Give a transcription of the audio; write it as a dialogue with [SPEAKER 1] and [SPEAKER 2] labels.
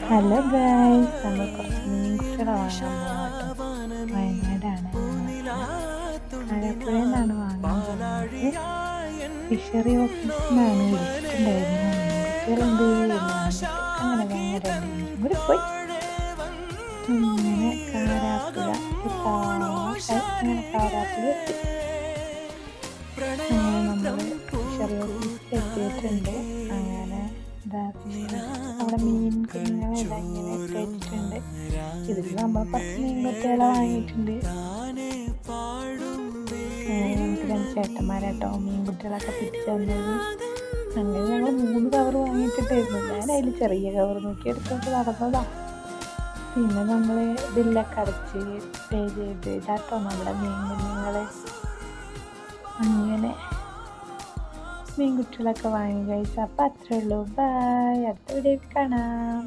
[SPEAKER 1] Hello guys, നമ്മൾ കുറച്ച് മീൻകുട്ടികളെ വാങ്ങാൻ പോകാട്ടോ. വയനാടാണ് ആലപ്പുഴയിൽ നിന്നാണ് വാങ്ങാൻ പോകുന്നത്. ഫിഷറി ഓഫീസിൽ നിന്നാണ് വിളിച്ചിട്ടുണ്ടായിരുന്നു. മീൻകുട്ടികളുണ്ട് എന്ന് പറഞ്ഞിട്ട് അങ്ങനെ ഞങ്ങൾ രണ്ടുപേരും കൂടി പോയി. അങ്ങനെ കാരാപ്പുഴ അങ്ങനെ കാരാപ്പുഴ എത്തി. അങ്ങനെ നമ്മൾ ഫിഷറി ഓഫീസിൽ എത്തിയിട്ടുണ്ട്. അങ്ങനെ അവിടെ മീൻ കുഞ്ഞുങ്ങളെ ഇങ്ങനെ ഇട്ടിട്ടുണ്ട്. ഇതിൽ നമ്മൾ 10 മീൻകുട്ടികളെ വാങ്ങിയിട്ടുണ്ട്. നമുക്ക് 2 ചേട്ടന്മാരാട്ടോ മീൻകുട്ടികളൊക്കെ പിടിച്ചു തന്നത്. അങ്ങനെ ഞങ്ങൾ 3 കവർ വാങ്ങിയിട്ടുണ്ടായിരുന്നു. ഞാൻ അതിൽ ചെറിയ കവർ നോക്കി എടുത്തോണ്ട് നടന്നതാ. പിന്നെ നമ്മൾ ബില്ലൊക്കെ അടച്ച് പേ ചെയ്ത് ഇതാട്ടോ നമ്മുടെ മീൻ കുഞ്ഞുങ്ങളെ. അങ്ങനെ മീൻകുട്ടികളൊക്കെ വാങ്ങി കഴിച്ചു. അപ്പം അത്രേ ഉള്ളൂ. ബൈ, അടുത്ത വീഡിയോയിൽ കാണാം.